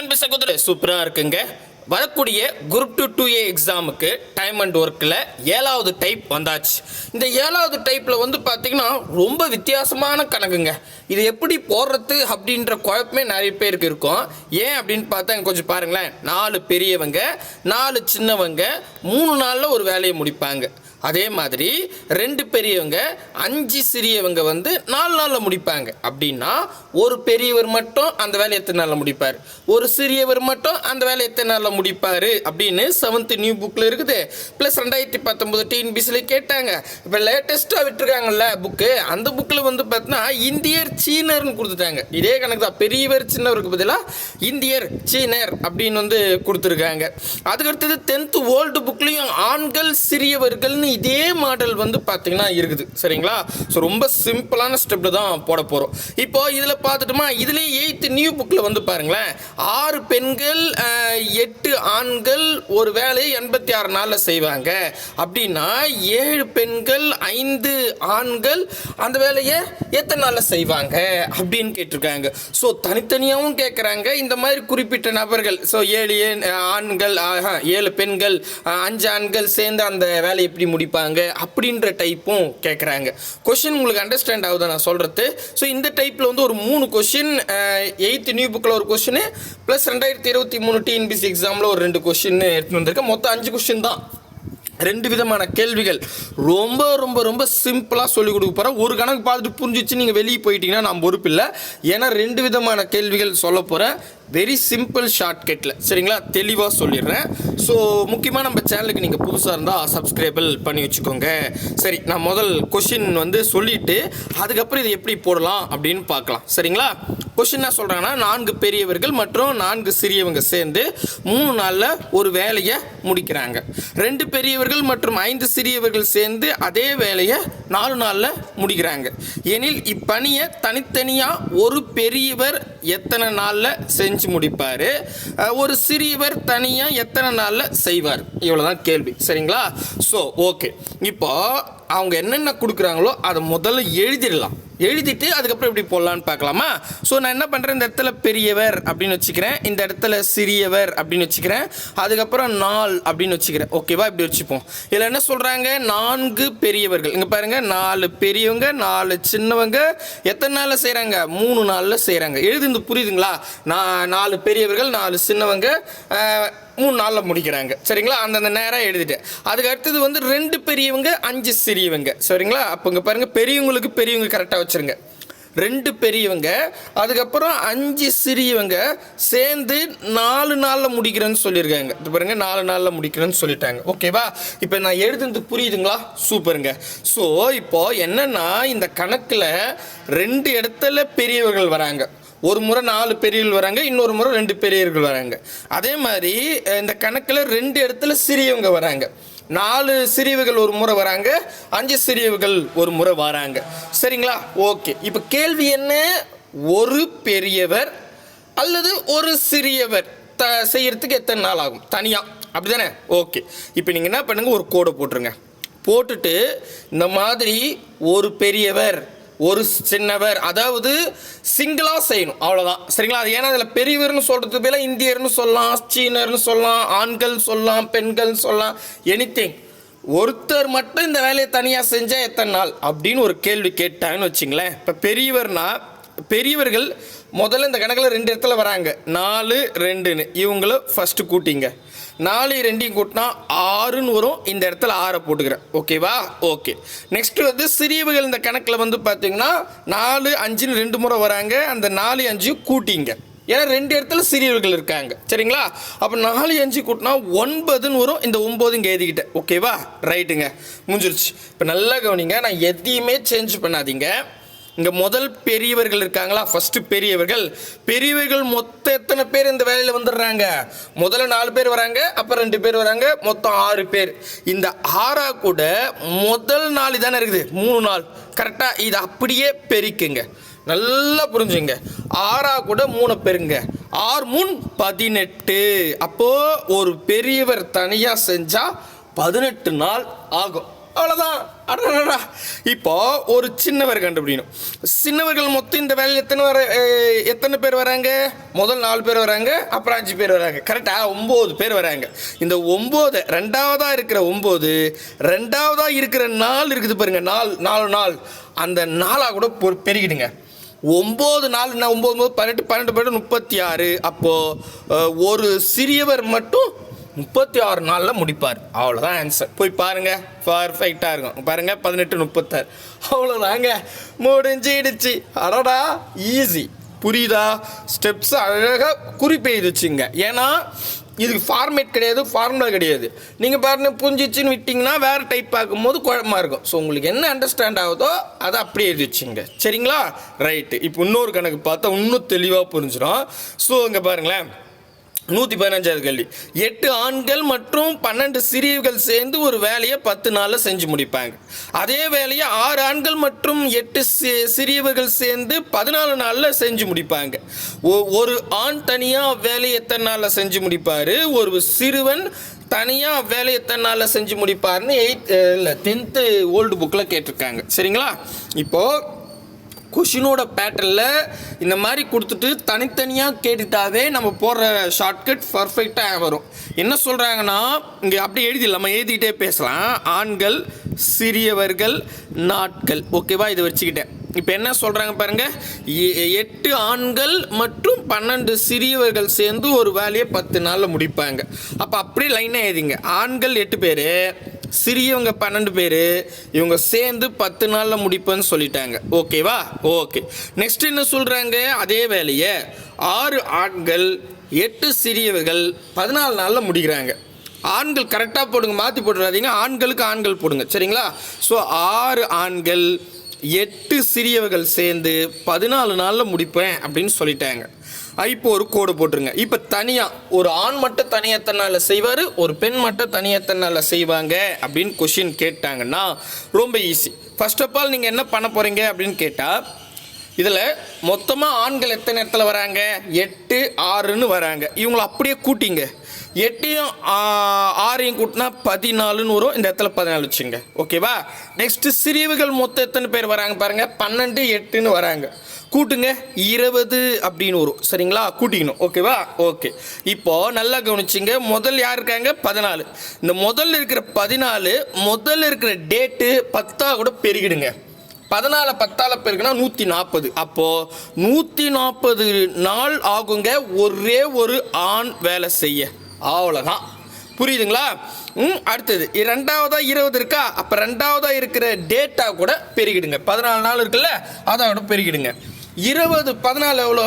அன்பு சகோதரர் சூப்பராக இருக்குங்க. வரக்கூடிய குரூப் 2A எக்ஸாமுக்கு டைம் அண்ட் ஒர்க்கில் 7வது டைப் வந்தாச்சு. இந்த 7வது டைப்பில் வந்து பார்த்திங்கன்னா ரொம்ப வித்தியாசமான கணக்குங்க. இது எப்படி போடுறது அப்படின்ற குழப்பமே நிறைய பேருக்கு இருக்கும். ஏன் அப்படின்னு பார்த்தா கொஞ்சம் பாருங்களேன். 4 பெரியவங்க 4 சின்னவங்க 3 நாளில் ஒரு வேலையை முடிப்பாங்க. அதே மாதிரி 2 பெரியவங்க 5 சிறியவங்க வந்து 4 நாளில் முடிப்பாங்க. அப்படின்னா ஒரு பெரியவர் மட்டும் அந்த வேலையை எத்தனை நாளில் முடிப்பார், ஒரு சிறியவர் மட்டும் அந்த வேலையை எத்தனை நாளில் முடிப்பார் அப்படின்னு 7th நியூ புக்கில் இருக்குது. ப்ளஸ் 2019 டிஎன்பிசியில் கேட்டாங்க. இப்போ லேட்டஸ்ட்டாக விட்டுருக்காங்கல்ல புக்கு, அந்த புக்கில் வந்து பார்த்தீங்கன்னா இந்தியர் சீனர்னு கொடுத்துட்டாங்க. இதே கணக்கு தான், பெரியவர் சின்னவருக்கு பதிலாக இந்தியர் சீனர் அப்படின்னு வந்து கொடுத்துருக்காங்க. அதுக்கடுத்தது 10th ஓல்டு புக்லேயும் ஆண்கள் சிறியவர்கள்னு இதே மாடல் வந்து பார்த்தீங்கன்னா இருக்குது. சரிங்களா? ஸோ ரொம்ப சிம்பிளான ஸ்டெப்பில் தான் போட போகிறோம். இப்போ இதில் பார்த்துட்டோமா, இதுலேயே 8th நியூ புக்கில் வந்து பாருங்களேன், 6 பெண்கள் 8 ஆண்கள் ஒரு வேலையை 86 நாளில் செய்வாங்க. அப்படின்னா 7 பெண்கள் 5 ஆண்கள் அந்த வேலையை எத்தனை நாளில் செய்வாங்க அப்படின்னு கேட்டிருக்காங்க. ஸோ தனித்தனியாகவும் கேட்குறாங்க. இந்த மாதிரி குறிப்பிட்ட நபர்கள், ஸோ 7 ஆண்கள் 7 பெண்கள் 5 ஆண்கள் சேர்ந்து அந்த வேலையை எப்படி முடிப்பாங்க அப்படின்ற டைப்பும் கேட்குறாங்க. கொஷின் உங்களுக்கு அண்டர்ஸ்டாண்ட் ஆகுதா நான் சொல்கிறது? ஸோ இந்த டைப்பில் வந்து ஒரு 3 கொஷின் 8th நியூ புக்கில் ஒரு கொஷின் ப்ளஸ் 2023 டிஎன்பிசி எக்ஸாமில் ஒரு 2 கொஷின் எடுத்துகிட்டு வந்திருக்கேன். மொத்தம் 5 கொஷின் தான். 2 விதமான கேள்விகள். ரொம்ப ரொம்ப ரொம்ப சிம்பிளாக சொல்லிக் கொடுக்க போகிறேன். ஒரு கணக்கு பார்த்துட்டு புரிஞ்சிச்சு நீங்கள் வெளியே போயிட்டீங்கன்னா நான் பொறுப்பு இல்லை. ஏன்னா 2 விதமான கேள்விகள் சொல்ல போகிறேன். வெரி சிம்பிள் ஷார்ட்கட்டில். சரிங்களா? தெளிவாக சொல்லிடுறேன். ஸோ முக்கியமாக நம்ம சேனலுக்கு நீங்கள் புதுசாக இருந்தால் சப்ஸ்கிரைபிள் பண்ணி வச்சுக்கோங்க. சரி, நான் முதல் கொஷின் வந்து சொல்லிவிட்டு அதுக்கப்புறம் இது எப்படி போடலாம் அப்படின்னு பார்க்கலாம். சரிங்களா? கொஷின் என்ன சொல்கிறாங்கன்னா, 4 பெரியவர்கள் மற்றும் 4 சிறியவங்க சேர்ந்து 3 நாளில் ஒரு வேலையை முடிக்கிறாங்க. 2 பெரியவர்கள் மற்றும் 5 சிறியவர்கள் சேர்ந்து அதே வேலையை 4 நாளில் முடிக்கிறாங்க. எனில் இப்பணியை தனித்தனியாக ஒரு பெரியவர் எத்தனை நாளில் செஞ்சு முடிப்பார், ஒரு சிறியவர் தனியாக எத்தனை நாளில் செய்வார். இவ்வளோதான் கேள்வி. சரிங்களா? ஸோ ஓகே, இப்போ அவங்க என்னென்ன கொடுக்குறாங்களோ அதை முதல்ல எழுதிடலாம். எழுதிட்டு அதுக்கப்புறம் எப்படி போடலான்னு பார்க்கலாமா? ஸோ நான் என்ன பண்ணுறேன், இந்த இடத்துல பெரியவர் அப்படின்னு வச்சுக்கிறேன், இந்த இடத்துல சிறியவர் அப்படின்னு வச்சுக்கிறேன், அதுக்கப்புறம் 4 அப்படின்னு வச்சுக்கிறேன். ஓகேவா? இப்படி வச்சுப்போம். இதில் என்ன சொல்கிறாங்க, 4 பெரியவர்கள். இங்கே பாருங்கள், 4 பெரியவங்க 4 சின்னவங்க எத்தனை நாளில் செய்கிறாங்க, 3 நாளில் செய்கிறாங்க. எழுதுந்து புரியுதுங்களா? 4 பெரியவர்கள் 4 சின்னவங்க 3 நாளில் முடிக்கிறாங்க. சரிங்களா? அந்தந்த நேரம் எழுதிட்டு அதுக்கு அடுத்தது வந்து 2 பெரியவங்க 5 சிறியவங்க. சரிங்களா? அப்போ இங்கே பாருங்கள், பெரியவங்களுக்கு பெரியவங்க கரெக்டாக வச்சுருங்க. 2 பெரியவங்க அதுக்கப்புறம் 5 சிறியவங்க சேர்ந்து 4 நாளில் முடிக்கிறேன்னு சொல்லியிருக்காங்க. இது பாருங்கள், 4 நாளில் முடிக்கிறேன்னு சொல்லிட்டாங்க. ஓகேவா? இப்போ நான் எழுதுனது புரியுதுங்களா? சூப்பருங்க. ஸோ இப்போது என்னென்னா, இந்த கணக்கில் 2 இடத்துல பெரியவர்கள் வராங்க. ஒரு முறை 4 பெரியவர்கள் வராங்க, இன்னொரு முறை 2 பெரியவர்கள் வராங்க. அதே மாதிரி இந்த கணக்கில் 2 இடத்துல சிறியவங்க வராங்க. 4 சிறியவர்கள் ஒரு முறை வராங்க, 5 சிறியவர்கள் ஒரு முறை வராங்க. சரிங்களா? ஓகே, இப்போ கேள்வி என்ன, ஒரு பெரியவர் அல்லது ஒரு சிறியவர் செய்யறதுக்கு எத்தனை நாள் ஆகும் தனியாக, அப்படி தானே? ஓகே, இப்போ நீங்கள் என்ன பண்ணுங்கள், ஒரு கோடை போட்டுருங்க. போட்டுட்டு இந்த மாதிரி ஒரு பெரியவர் ஒரு சின்னவர், அதாவது சிங்கிளாக செய்யணும், அவ்வளோதான். சரிங்களா? அது ஏன்னா அதில் பெரியவர்னு சொல்கிறதுக்கு பேர் இந்தியர்னு சொல்லலாம், சீனர்னு சொல்லலாம், ஆண்கள் சொல்லலாம், பெண்கள் சொல்லலாம், எனிதிங். ஒருத்தர் மட்டும் இந்த வேலையை தனியாக செஞ்சால் எத்தனை நாள் அப்படின்னு ஒரு கேள்வி கேட்டாங்கன்னு வச்சுங்களேன். இப்போ பெரியவர்கள் முதல்ல இந்த கணக்கில் 2 இடத்துல வராங்க, 4 2ன்னு. இவங்கள ஃபஸ்ட்டு கூட்டிங்க. 4 2 கூட்டினா 6ன்னு வரும். இந்த இடத்துல 6 போட்டுக்கிறேன். ஓகேவா? ஓகே. நெக்ஸ்ட் வந்து சிறியவர்கள் இந்த கணக்கில் வந்து பார்த்தீங்கன்னா 4 5ன்னு 2 முறை வராங்க. அந்த 4 5 கூட்டிங்க. ஏன்னா 2 இடத்துல சிறியவர்கள் இருக்காங்க. சரிங்களா? அப்போ 4 5 கூட்டினா 9ன்னு வரும். இந்த 9 இங்கே எழுதிக்கிட்டேன். ஓகேவா? ரைட்டுங்க, முடிஞ்சிருச்சு. இப்போ நல்லா கவனிங்க, நான் எதையுமே சேஞ்ச் பண்ணாதீங்க. இங்கே முதல் பெரியவர்கள் இருக்காங்களா, ஃபஸ்ட்டு பெரியவர்கள் மொத்தம் எத்தனை பேர் இந்த வேலையில் வந்துடுறாங்க, முதல்ல 4 பேர் வராங்க, அப்புறம் 2 பேர் வராங்க, மொத்தம் 6 பேர். இந்த 6 கூட முதல் நாள் தானே இருக்குது, 3 நாள். கரெக்டாக இதை அப்படியே பெருக்குங்க. நல்லா புரிஞ்சுங்க. 6 கூட 3 பெருங்க, 6 3 18. அப்போது ஒரு பெரியவர் தனியாக செஞ்சால் 18 நாள் ஆகும். அவ்வளோதான். அடடா. இப்போ ஒரு சின்னவர் கண்டுபிடிக்கணும். சின்னவர்கள் மொத்தம் இந்த வேலையில் எத்தனை பேர் வராங்க? முதல் 4 பேர் வராங்க, அப்புறம் 5 பேர் வராங்க. கரெக்டாக 9 பேர் வராங்க. இந்த 9 ரெண்டாவதாக இருக்கிற 9 ரெண்டாவதாக இருக்கிற 4 இருக்குது பாருங்க, 4 அந்த 4 கூட பெருகிடுங்க. 9 4 9 18 18 36. அப்போது ஒரு சிறியவர் மட்டும் 36 நாளில் முடிப்பார். அவ்வளோதான் ஆன்சர். போய் பாருங்கள், பர்ஃபெக்டாக இருக்கும். பாருங்கள் 18 36. அவ்வளோதாங்க, முடிஞ்சிடுச்சு. அடடா, ஈஸி. புரியுதா? ஸ்டெப்ஸ் அழகாக குறிப்பெய்து வச்சுங்க. ஏன்னா இதுக்கு ஃபார்மேட் கிடையாது, ஃபார்முலா கிடையாது. நீங்கள் பாருங்க புரிஞ்சிச்சின்னு விட்டிங்கன்னா வேறு டைப் பார்க்கும்போது குழப்பமாக இருக்கும். ஸோ உங்களுக்கு என்ன அண்டர்ஸ்டாண்ட் ஆகுதோ அதை அப்படியே எழுதி வச்சுங்க. சரிங்களா? ரைட்டு. இப்போ இன்னொரு கணக்கு பார்த்தா இன்னும் தெளிவாக புரிஞ்சிடும். ஸோ இங்கே பாருங்களேன், 115வது கேள்வி. 8 ஆண்கள் மற்றும் 12 சிறியவர்கள் சேர்ந்து ஒரு வேலையை 10 நாளில் செஞ்சு முடிப்பாங்க. அதே வேலையை 6 ஆண்கள் மற்றும் 8 சிறியவர்கள் சேர்ந்து 14 நாளில் செஞ்சு முடிப்பாங்க. ஒரு ஆண் தனியாக வேலையை எத்தனை நாளில் செஞ்சு முடிப்பார்? ஒரு சிறுவன் தனியாக வேலையை எத்தனை நாளில் செஞ்சு முடிப்பார்னு 10th ஓல்டு புக்கில் கேட்டிருக்காங்க. சரிங்களா? இப்போது கொஷினோட பேட்டர்னில் இந்த மாதிரி கொடுத்துட்டு தனித்தனியாக கேட்டுட்டாவே நம்ம போடுற ஷார்ட்கட் பர்ஃபெக்டாக வரும். என்ன சொல்கிறாங்கன்னா, இங்கே அப்படியே எழுதிடலாமா? எழுதிக்கிட்டே பேசலாம். ஆண்கள், சிறியவர்கள், நாட்கள். ஓகேவா? இதை வச்சுக்கிட்டேன். இப்போ என்ன சொல்கிறாங்க பாருங்கள், 8 ஆண்கள் மற்றும் 12 சிறியவர்கள் சேர்ந்து ஒரு வேலையை 10 நாளில் முடிப்பாங்க. அப்போ அப்படியே லைனாக எழுதிங்க. ஆண்கள் 8 பேர், சிறியவங்க 12 பேர், இவங்க சேர்ந்து 10 நாளில் முடிப்பேன்னு சொல்லிட்டாங்க. ஓகேவா? ஓகே. நெக்ஸ்ட் என்ன சொல்கிறாங்க? அதே வேலையை 6 ஆண்கள் 8 சிறியவர்கள் 14 நாளில் முடிக்கிறாங்க. ஆண்கள் கரெக்டாக போடுங்க, மாற்றி போட்டுறாதீங்க. ஆண்களுக்கு ஆண்கள் போடுங்க. சரிங்களா? ஸோ 6 ஆண்கள் 8 சிறியவர்கள் சேர்ந்து 14 நாளில் முடிப்பேன் அப்படின்னு சொல்லிட்டாங்க. இப்போ ஒரு கோடு போட்டுருங்க. இப்போ தனியாக ஒரு ஆண் மட்டும் தனியாக எத்தனை நாளில் செய்வார், ஒரு பெண் மட்டும் தனியாக எத்தனை நாளில் செய்வாங்க அப்படின்னு கொஷின் கேட்டாங்கன்னா ரொம்ப ஈஸி. ஃபர்ஸ்ட் ஆஃப் ஆல் நீங்கள் என்ன பண்ண போகிறீங்க அப்படின்னு கேட்டால், இதில் மொத்தமாக ஆண்கள் எத்தனை இடத்துல வராங்க? 8 6ன்னு வராங்க. இவங்களை அப்படியே கூட்டிங்க. 8யும் 6யும் கூட்டினா 14ன்னு வரும். இந்த இடத்துல 14 வச்சுங்க. ஓகேவா? நெக்ஸ்ட்டு சிறியவர்கள் மொத்தம் எத்தனை பேர் வராங்க பாருங்கள், 12 8ன்னு வராங்க. கூட்டுங்க, 20 அப்படின்னு வரும். சரிங்களா? கூட்டிக்கணும். ஓகேவா? ஓகே. இப்போது நல்லா கவனிச்சிங்க. முதல் யார் இருக்காங்க? 14. இந்த முதல்ல இருக்கிற 14 முதல்ல இருக்கிற டேட்டு 10 கூட பெருகிடுங்க. 14 10 பெருக்குனா 140. அப்போது 140 நாள் ஆகுங்க ஒரே ஒரு ஆண் வேலை செய்ய. அவ்வளோதான். புரியுதுங்களா? அடுத்தது ரெண்டாவதா 20 இருக்கா? அப்போ ரெண்டாவதாக இருக்கிற டேட்டா கூட பெருகிடுங்க. 14 நாள் இருக்குல்ல, அதை கூட பெருகிடுங்க. 20 14 எவ்வளோ?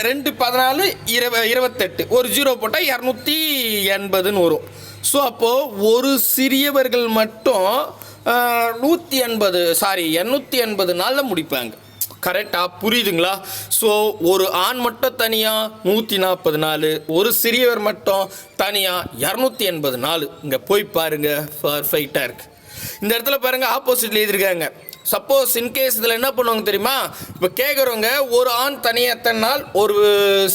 2 14 28. ஒரு 0 போட்டால் 280ன்னு வரும். ஸோ அப்போது ஒரு சிறியவர்கள் மட்டும் 280 நாளில் முடிப்பாங்க. கரெக்டாக? புரியுதுங்களா? ஸோ ஒரு ஆண் மட்டும் தனியாக 140 நாள், ஒரு சிறியவர் மட்டும் தனியாக 280 நாள். இங்கே போய் பாருங்கள், பர்ஃபெக்டாக இருக்குது. இந்த இடத்துல பாருங்கள், ஆப்போசிட்டில் எழுதியிருக்காங்க. சப்போஸ் இன்கேஸ் இதில் என்ன பண்ணுவாங்க தெரியுமா? இப்போ கேட்குறவங்க ஒரு ஆண் தனியாக எத்தனை நாள், ஒரு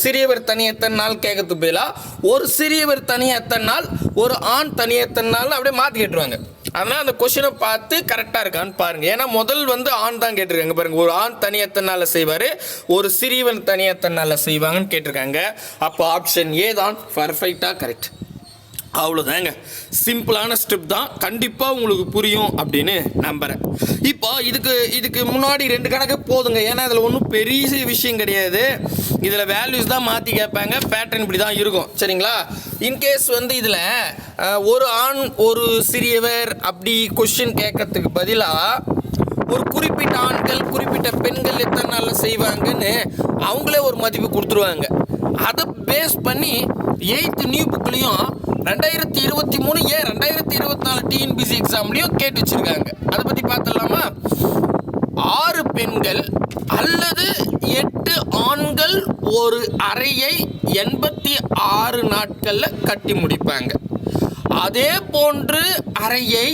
சிறியவர் தனியாக எத்தனை நாள் கேட்கறதுக்கு பதிலாக ஒரு சிறியவர் தனியாக எத்தனை நாள், ஒரு ஆண் தனியாக எத்தனை நாள் அப்படியே மாற்றி கேட்டுருவாங்க. அதனால் அந்த கொஷினை பார்த்து கரெக்டாக இருக்கான்னு பாருங்கள். ஏன்னா முதல் ஆண் தான் கேட்டிருக்காங்க பாருங்கள். ஒரு ஆண் தனியாக எத்தனை நாளில் செய்வார், ஒரு சிறியவன் தனியாக எத்தனை நாளில் செய்வாங்கன்னு கேட்டிருக்காங்க. அப்போ ஆப்ஷன் ஏ தான் பர்ஃபெக்டாக கரெக்ட். அவ்வளோதாங்க. சிம்பிளான ஸ்டெப் தான். கண்டிப்பாக உங்களுக்கு புரியும் அப்படின்னு நம்புகிறேன். இப்போ இதுக்கு முன்னாடி 2 கணக்கு போதுங்க. ஏன்னா இதில் ஒன்றும் பெரிய விஷயம் கிடையாது. இதில் வேல்யூஸ் தான் மாற்றி கேட்பாங்க. பேட்டர்ன் இப்படி தான் இருக்கும். சரிங்களா? இன்கேஸ் இதில் ஒரு ஆண் ஒரு சிறியவர் அப்படி கொஸ்டின் கேட்கறதுக்கு பதிலாக ஒரு குறிப்பிட்ட ஆண்கள் குறிப்பிட்ட பெண்கள் எத்தனை நாளில் செய்வாங்கன்னு அவங்களே ஒரு மதிப்பு கொடுத்துருவாங்க. அதை பேஸ் பண்ணி 8th நியூ புக்லேயும் 2023 ஏன் 2024 டிஎன்பிசி எக்ஸாம்லேயும் கேட்டு வச்சுருக்காங்க. அதை பற்றி பார்த்துடலாமா? 6 பெண்கள் அல்லது 8 ஆண்கள் ஒரு அறையை 86 நாட்களில் கட்டி முடிப்பாங்க. அதே போன்று அறையை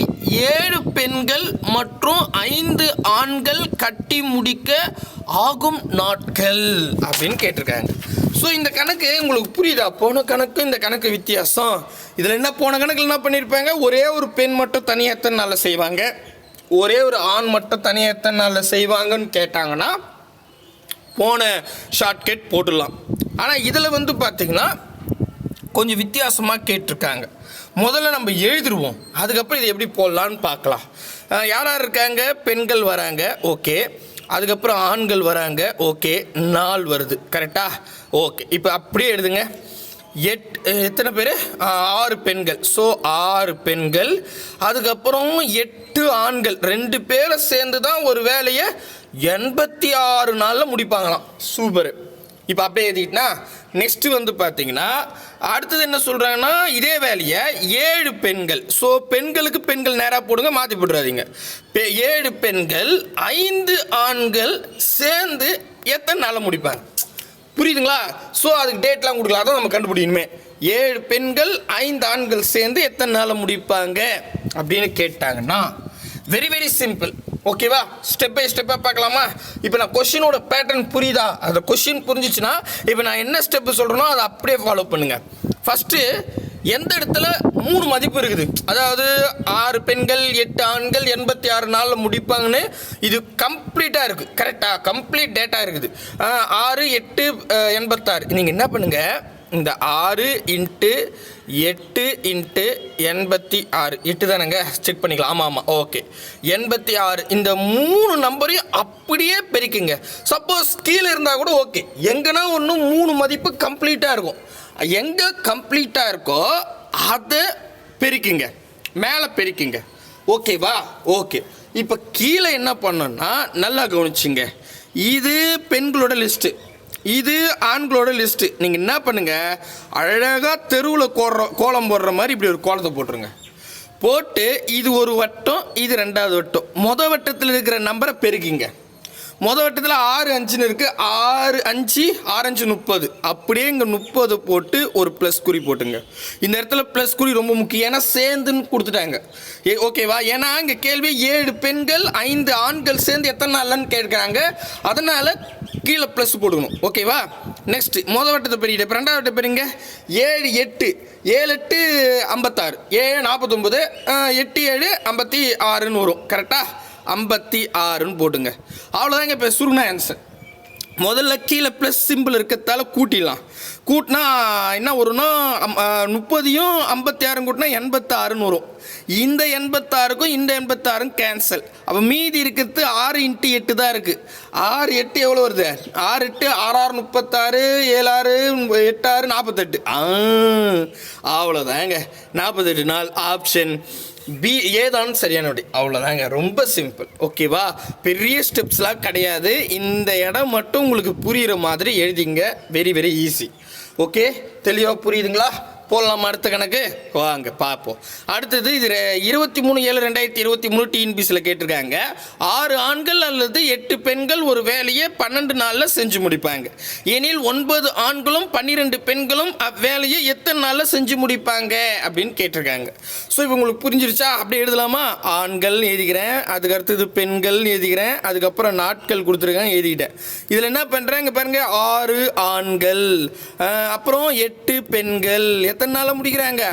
7 பெண்கள் மற்றும் 5 ஆண்கள் கட்டி முடிக்க ஆகும் நாட்கள் அப்படின்னு கேட்டிருக்காங்க. ஸோ இந்த கணக்கு உங்களுக்கு புரியுதா? போன கணக்கு இந்த கணக்கு வித்தியாசம். இதில் என்ன, போன கணக்கில் என்ன பண்ணியிருப்பாங்க, ஒரே ஒரு பெண் மட்டும் தனியாக எத்தனை நாளில் செய்வாங்க, ஒரே ஒரு ஆண் மட்டும் தனியாக எத்தனை நாளில் செய்வாங்கன்னு கேட்டாங்கன்னா போன ஷார்ட்கட் போட்டுடலாம். ஆனால் இதில் வந்து பார்த்திங்கன்னா கொஞ்சம் வித்தியாசமாக கேட்டிருக்காங்க. முதல்ல நம்ம எழுதிடுவோம், அதுக்கப்புறம் இது எப்படி போடலான்னு பார்க்கலாம். யார் யார் இருக்காங்க, பெண்கள் வராங்க, ஓகே. அதுக்கப்புறம் ஆண்கள் வராங்க, ஓகே. நாள் வருது, கரெக்டா? ஓகே. இப்போ அப்படியே எழுதுங்க. எத்தனை பேர், 6 பெண்கள். ஸோ 6 பெண்கள், அதுக்கப்புறம் 8 ஆண்கள், 2 பேரை சேர்ந்து தான் ஒரு வேலையை 86 நாளில் முடிப்பாங்களாம். சூப்பர். இப்போ அப்படியே எழுதிக்கிட்டா நெக்ஸ்ட்டு வந்து பார்த்தீங்கன்னா அடுத்தது என்ன சொல்கிறாங்கன்னா, இதே வேலையை 7 பெண்கள். ஸோ பெண்களுக்கு பெண்கள் நேராக போடுங்க, மாற்றி போட்டுறாதீங்க. 7 பெண்கள் 5 ஆண்கள் சேர்ந்து எத்தனை நாளில் முடிப்பாங்க? புரியுதுங்களா? ஸோ அதுக்கு டேட்லாம் கொடுக்கலாம், அதான் நம்ம கண்டுபிடிக்கணுமே. 7 பெண்கள் 5 ஆண்கள் சேர்ந்து எத்தனை நாளில் முடிப்பாங்க அப்படின்னு கேட்டாங்கன்னா வெரி வெரி சிம்பிள். ஓகேவா? ஸ்டெப் பை ஸ்டெப்பாக பார்க்கலாமா? இப்போ நான் கொஷினோட பேட்டர்ன் புரியுதா? அந்த கொஷின் புரிஞ்சிச்சுன்னா இப்போ நான் என்ன ஸ்டெப்பு சொல்கிறேனோ அதை அப்படியே ஃபாலோ பண்ணுங்கள். ஃபஸ்ட்டு எந்த இடத்துல 3 மதிப்பு இருக்குது, அதாவது 6 பெண்கள் 8 ஆண்கள் 86 நாளில் முடிப்பாங்கன்னு இது கம்ப்ளீட்டாக இருக்குது, கரெக்டாக கம்ப்ளீட் டேட்டா இருக்குது. 6 8 86. நீங்கள் என்ன பண்ணுங்கள், இந்த 6 × 8 × 86 8 தானேங்க, செக் பண்ணிக்கலாம். ஆமாம் ஆமாம், ஓகே. 86 இந்த 3 நம்பரையும் அப்படியே பெருக்குங்க. சப்போஸ் கீழே இருந்தால் கூட ஓகே, எங்கன்னா ஒன்று 3 மதிப்பு கம்ப்ளீட்டாக இருக்கும். எங்கே கம்ப்ளீட்டாக இருக்கோ அதை பெருக்குங்க, மேலே பெருக்குங்க. ஓகேவா? ஓகே. இப்போ கீழே என்ன பண்ணோன்னா நல்லா கவனிச்சிங்க, இது பெண்களோட லிஸ்ட்டு, இது ஆண்களோட லிஸ்ட்டு. நீங்கள் என்ன பண்ணுங்கள், அழகாக தெருவில் கோலம் போடுற மாதிரி இப்படி ஒரு கோலத்தை போட்டுருங்க. போட்டு இது ஒரு வட்டம், இது 2வது வட்டம். மொதல் வட்டத்தில் இருக்கிற நம்பரை பெருக்கிங்க. மொதல் வட்டத்தில் 6 5ன்னு இருக்குது, 6 5 6 5 30. அப்படியே இங்கே 30 போட்டு ஒரு ப்ளஸ் குறி போட்டுங்க. இந்த இடத்துல ப்ளஸ் குறி ரொம்ப முக்கியம், ஏன்னா சேர்ந்துன்னு கொடுத்துட்டாங்க. ஓகேவா? ஏன்னா இங்கே கேள்வி 7 பெண்கள் 5 ஆண்கள் சேர்ந்து எத்தனை நாள்லன்னு கேட்குறாங்க, அதனால் கீழே ப்ளஸ் போடணும். ஓகேவா? நெக்ஸ்ட்டு மொதல் வட்டத்தை பெருகிட்டு இப்போ 2வது வட்டம் பெருங்க. 7 8 7 8 56, 7 49, 8 7 56ன்னு வரும், கரெக்டாக? 56ன்னு போட்டுங்க. அவ்வளோதாங்க. இப்போ சுருங்கின ஆன்சர். முதல்ல கீழே ப்ளஸ் சிம்பிள் இருக்கிறதால கூட்டிடலாம். கூட்டினா என்ன வரும்னா 30யும் 56 கூட்டினா 86ன்னு வரும். இந்த 86க்கும் இந்த 86க்கும் கேன்சல். அப்போ மீதி இருக்கிறது 6 × 8 தான் இருக்குது. 6 8 எவ்வளோ வருது? 6 8 6 6 36, 7 6 8 6 48. அவ்வளோதாங்க. 48 நாள். ஆப்ஷன் பி ஏதான் சரியான விடை. அவ்வளோதாங்க, ரொம்ப சிம்பிள். ஓகேவா? பெரிய ஸ்டெப்ஸ்லாம் கிடையாது. இந்த இடம் மட்டும் உங்களுக்கு புரிகிற மாதிரி எழுதிங்க. Very very easy. ஓகே, தெளிவாக புரியுதுங்களா? போடலாமா அடுத்த கணக்கு? வாங்க பார்ப்போம். அடுத்தது இது 23/7/2023 டிஎன்பிசியில் கேட்டிருக்காங்க. 6 ஆண்கள் அல்லது 8 பெண்கள் ஒரு வேலையை 12 நாளில் செஞ்சு முடிப்பாங்க எனில் 9 ஆண்களும் 12 பெண்களும் அவ்வேலையை எத்தனை நாளில் செஞ்சு முடிப்பாங்க அப்படின்னு கேட்டிருக்காங்க. ஸோ இப்போ உங்களுக்கு புரிஞ்சிருச்சா? அப்படி எழுதலாமா? ஆண்கள் எழுதிக்கிறேன், அதுக்கு அடுத்தது பெண்கள் எழுதிக்கிறேன், அதுக்கப்புறம் நாட்கள் கொடுத்துருக்காங்க எழுதிக்கிட்டேன். இதில் என்ன பண்ணுறேன், இங்கே பாருங்கள், 6 ஆண்கள் அப்புறம் 8 பெண்கள் எத்தனை நாளில் முடிக்கிறாங்க?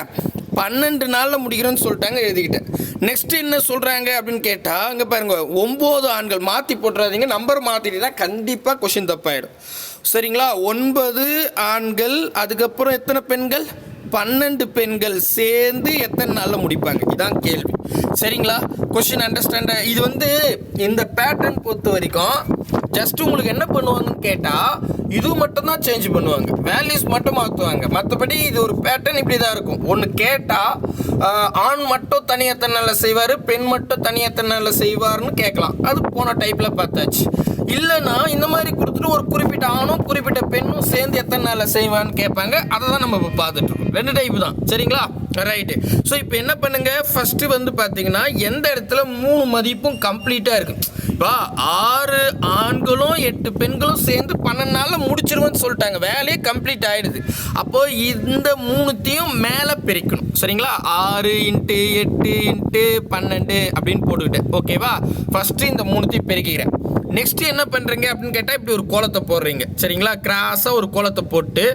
12 நாளில் முடிக்கிறோன்னு சொல்லிட்டாங்க, எழுதிக்கிட்டேன். நெக்ஸ்ட் என்ன சொல்கிறாங்க அப்படின்னு கேட்டால் இங்கே பாருங்கள், 9 ஆண்கள். மாற்றி போட்டுறாதீங்க, நம்பர் மாற்றிட்டீங்கன்னா கண்டிப்பாக கொஷின் தப்பாயிடும். சரிங்களா? 9 ஆண்கள், அதுக்கப்புறம் எத்தனை பெண்கள்? 12 பெண்கள் சேர்ந்து எத்தனை நாளில் முடிப்பாங்க? இதான் கேள்வி. சரிங்களா? Question understand. இது வந்து இந்த பேட்டர்ன் பொறுத்த வரைக்கும் ஜஸ்ட் உங்களுக்கு என்ன பண்ணுவாங்கன்னு கேட்டால் இது மட்டும் தான் சேஞ்ச் பண்ணுவாங்க, வேல்யூஸ் மட்டும் மாற்றுவாங்க. மற்றபடி இது ஒரு பேட்டர்ன் இப்படி தான் இருக்கும். ஒன்று கேட்டால் ஆண் மட்டும் தனி எத்தனை நாளில் செய்வார், பெண் மட்டும் தனி எத்தனை நாளில் செய்வார்னு கேட்கலாம். அது போன டைப்பில் பார்த்தாச்சு. இல்லைன்னா இந்த மாதிரி கொடுத்துட்டு ஒரு குறிப்பிட்ட ஆணும் குறிப்பிட்ட பெண்ணும் சேர்ந்து எத்தனை நாளில் செய்வான்னு கேட்பாங்க. அதை தான் நம்ம இப்போ பார்த்துட்ருக்கோம். 2 டைப்பு தான். சரிங்களா? ரைட்டு. ஸோ இப்போ என்ன பண்ணுங்க, ஃபஸ்ட்டு வந்து பார்த்தீங்கன்னா எந்த இடத்துல 3 மதிப்பும் கம்ப்ளீட்டாக இருக்குது. இப்போ 6 ஆண்களும் 8 பெண்களும் சேர்ந்து 12 நாளில் முடிச்சிருவோன்னு சொல்லிட்டாங்க, வேலையே கம்ப்ளீட் ஆகிடுது. அப்போது இந்த 3த்தையும் மேலே பிரிக்கணும். சரிங்களா? 6 × 8 × 12 அப்படின்னு போட்டுக்கிட்டேன். ஓகேவா? ஃபஸ்ட்டு இந்த 3த்தையும் பெருக்கிக்கிறேன். நெக்ஸ்ட் என்ன பண்ணுறீங்க அப்படின்னு கேட்டால் இப்படி ஒரு கோலத்தை போடுறீங்க சரிங்களா. கிராஸாக ஒரு கோலத்தை போட்டு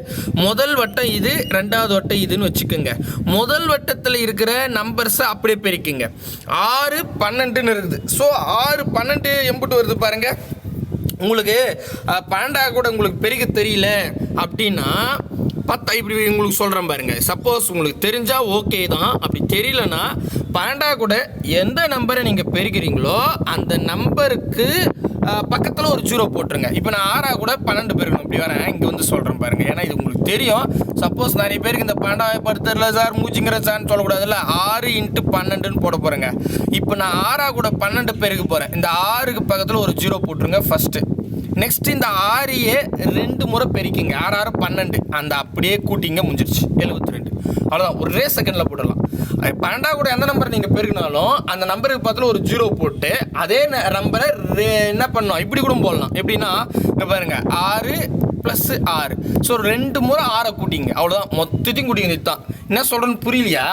முதல் வட்டம் இது, ரெண்டாவது வட்டம் இதுன்னு வச்சுக்கோங்க. முதல் வட்டத்தில் இருக்கிற நம்பர்ஸை அப்படியே பெருக்கிங்க. 6 12ன்னு இருக்குது. ஸோ 6 12 எம்புட்டு வருது பாருங்கள். உங்களுக்கு 12 கூட உங்களுக்கு பெருக்க தெரியல அப்படின்னா 10 இப்படி உங்களுக்கு சொல்கிறேன் பாருங்க. சப்போஸ் உங்களுக்கு தெரிஞ்சால் ஓகே தான், அப்படி தெரியலனா 12 கூட எந்த நம்பரை நீங்கள் பெருக்கிறீங்களோ அந்த நம்பருக்கு பக்கத்தில் ஒரு 0 போட்டுருங்க. இப்போ நான் 6 கூட 12 பெருக்கணும் இப்படி வரேன், இங்கே வந்து சொல்கிறேன் பாருங்கள். ஏன்னா இது உங்களுக்கு தெரியும். சப்போஸ் நிறைய பேருக்கு இந்த 12 படுத்துறல சார் மூச்சுங்கிற சார்னு சொல்லக்கூடாதுல்ல. 6 × 12ன்னு போட போகிறேங்க. இப்போ நான் 6 கூட 12 பெருக்க போகிறேன். இந்த 6க்கு பக்கத்தில் ஒரு 0 போட்டுருங்க ஃபஸ்ட்டு. நெக்ஸ்ட் இந்த 6ஐயே 2 முறை பெருக்கிங்க. 6 6 12 அந்த அப்படியே கூட்டிங்க, முடிஞ்சிருச்சு 72. அவ்வளோதான், ஒரே செகண்டில் போடலாம். 12 கூட எந்த நம்பர் நீங்கள் பெருக்கினாலும் அந்த நம்பருக்கு பக்கத்தில் ஒரு 0 போட்டு அதே நம்பரை என்ன பண்ணணும் இப்படி கூட போடலாம். எப்படின்னா இங்கே பாருங்க 6 + 6. ஸோ 2 முறை 6 கூட்டிங்க, அவ்வளோதான், மொத்தத்தையும் கூட்டிங்க. இதுதான் என்ன சொல்கிறேன்னு புரியலையா?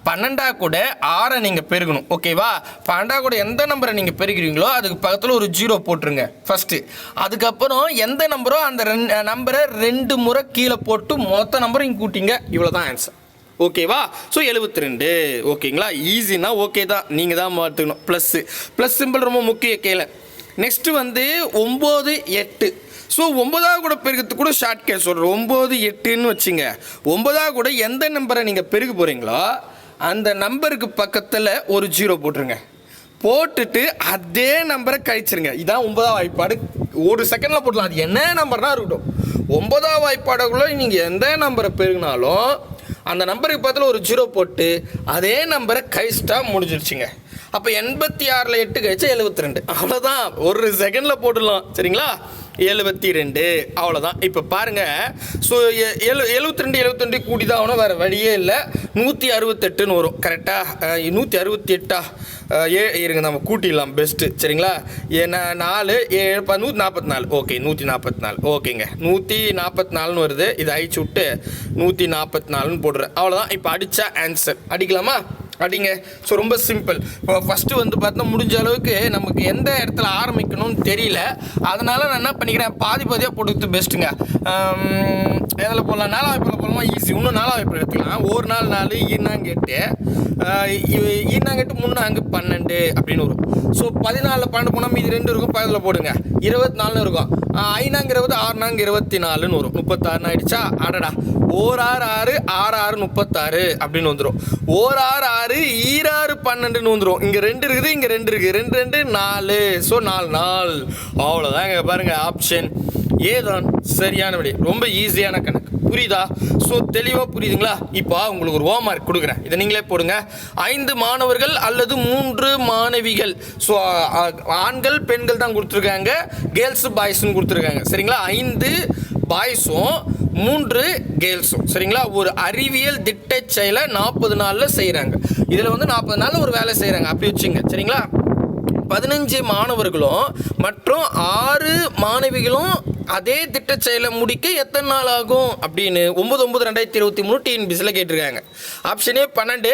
12 கூட 6 நீங்கள் பெருக்கணும், ஓகேவா? 12 கூட எந்த நம்பரை நீங்கள் பெருக்கிறீங்களோ அதுக்கு பக்கத்தில் ஒரு 0 போட்டுருங்க ஃபஸ்ட்டு. அதுக்கப்புறம் எந்த நம்பரோ அந்த நம்பரை 2 முறை கீழே போட்டு மொத்த நம்பரையும் கூட்டிங்க. இவ்வளோ தான் ஆன்சர், ஓகேவா? ஸோ 72, ஓகேங்களா? ஈஸினா ஓகே தான், நீங்கள் தான் பார்த்துக்கணும். ப்ளஸ் சிம்பிள் ரொம்ப முக்கிய கேளு. நெக்ஸ்ட்டு வந்து 9 8. ஸோ 9 கூட பெருக்கிறதுக்கு கூட ஷார்ட்கட் சொல்கிறேன். 9 8ன்னு வச்சுங்க. 9 கூட எந்த நம்பரை நீங்கள் பெருக்க போகிறீங்களோ அந்த நம்பருக்கு பக்கத்தில் ஒரு 0 போட்டுருங்க. போட்டுட்டு அதே நம்பரை கழிச்சிருங்க. இதான் 9ஆம் வாய்ப்பாடு. ஒரு செகண்டில் போடலாம், அது என்ன நம்பர்னா இருக்கட்டும். 9ஆம் வாய்ப்பாடுக்குள்ளே நீங்கள் எந்த நம்பரை பெருகினாலும் அந்த நம்பருக்கு பக்கத்தில் ஒரு 0 போட்டு அதே நம்பரை கழிச்சிட்டா முடிஞ்சிருச்சுங்க. அப்போ 86ல் 8 கழிச்சா 72. அவ்வளோதான், ஒரு செகண்டில் போட்டுடலாம் சரிங்களா. 72, அவ்வளோதான். இப்போ பாருங்கள். ஸோ 72 கூட்டி தான் ஆகணும், வேறு வழியே இல்லை. 168ன்னு வரும் கரெக்டாக. 168 இருங்க நம்ம கூட்டிடலாம் பெஸ்ட்டு சரிங்களா. ஏன்னா 4 7 144. ஓகே 144, ஓகேங்க. 144ன்னு வருது. இதை அழிச்சு விட்டு 144ன்னு போடுறேன், அவ்வளோதான். இப்போ அடித்தா ஆன்சர். அடிக்கலாமா? அடிங்க. ஸோ ரொம்ப சிம்பிள். இப்போ ஃபஸ்ட்டு வந்து பார்த்தா முடிஞ்ச அளவுக்கு நமக்கு எந்த இடத்துல ஆரம்பிக்கணும்னு தெரியல. அதனால் நான் என்ன பண்ணிக்கிறேன், பாதியாக போட்டுக்கிறது பெஸ்ட்டுங்க. எதில் போடலாம், 4ஆம் வாய்ப்பில் போடலாமா? ஈஸி. இன்னும் 4ஆம் வாய்ப்பில் எடுத்துக்கலாம். ஒரு நாள் 4 ஈனாங்கெட்டு 3 12 அப்படின்னு வரும். ஸோ 14 12 போனால் மீதி 2 இருக்கும், 10 போடுங்க 24 இருக்கும். 5 20 6 24ன்னு வரும். 36 ஆகிடுச்சா? அடடா, 1 6 6 6 6 36 அப்படின்னு வந்துடும். 1 6 6 6 12ன்னு வந்துடும். இங்கே 2 இருக்குது, இங்கே 2 இருக்குது, 2 2 4. ஸோ 4 4. அவ்வளோதான். இங்கே பாருங்கள், ஆப்ஷன் ஏதான் சரியான விடை. ரொம்ப ஈஸியான கணக்கு, புரியுதா? ஸோ தெளிவாக புரியுதுங்களா? இப்போ உங்களுக்கு ஒரு ஹோம்வொர்க் கொடுக்குறேன், இதை நீங்களே போடுங்க. 5 மாணவர்கள் அல்லது 3 மாணவிகள். ஸோ ஆண்கள் பெண்கள் தான் கொடுத்துருக்காங்க, கேர்ள்ஸு பாய்ஸ்ன்னு கொடுத்துருக்காங்க சரிங்களா. 5 பாய்ஸும் 3 கேர்ள்ஸும் சரிங்களா. ஒரு அறிவியல் திட்ட செயலை 40 நாளில் செய்கிறாங்க. இதில் வந்து 40 நாளில் ஒரு வேலை செய்கிறாங்க அப்படி வச்சுங்க சரிங்களா. 15 மாணவர்களும் மற்றும் 6 மாணவிகளும் அதே திட்ட செயலை முடிக்க எத்தனை நாள் ஆகும் அப்படின்னு 9/9/2023 டிஎன்பிசியில் கேட்டிருக்காங்க. Option A 12,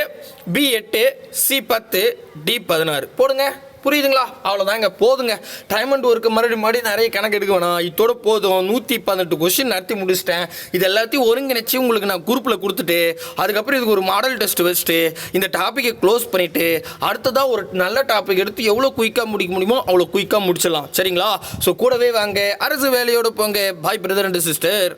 B 8, C 10, D 16. போடுங்க. புரியுதுங்களா? அவ்வளோதாங்க, போதுங்க. டைம் அண்ட் ஒர்க்கு மறுபடியும் நிறைய கணக்கு எடுக்க வேணாம். இதோட போதும். 118 கொஸ்டின் நடத்தி முடிச்சிட்டேன். இது எல்லாத்தையும் ஒருங்கிணைச்சி உங்களுக்கு நான் குரூப்பில் கொடுத்துட்டு அதுக்கப்புறம் இதுக்கு ஒரு மாடல் டெஸ்ட் வச்சுட்டு இந்த டாப்பிக்கை க்ளோஸ் பண்ணிவிட்டு அடுத்ததாக ஒரு நல்ல டாபிக் எடுத்து எவ்வளோ குயிக்காக முடிக்க முடியுமோ அவ்வளோ குயிக்காக முடிச்சிடலாம் சரிங்களா. ஸோ கூடவே வாங்க, அரசு வேலையோடு போங்க. பாய் பிரதர் அண்ட் சிஸ்டர்.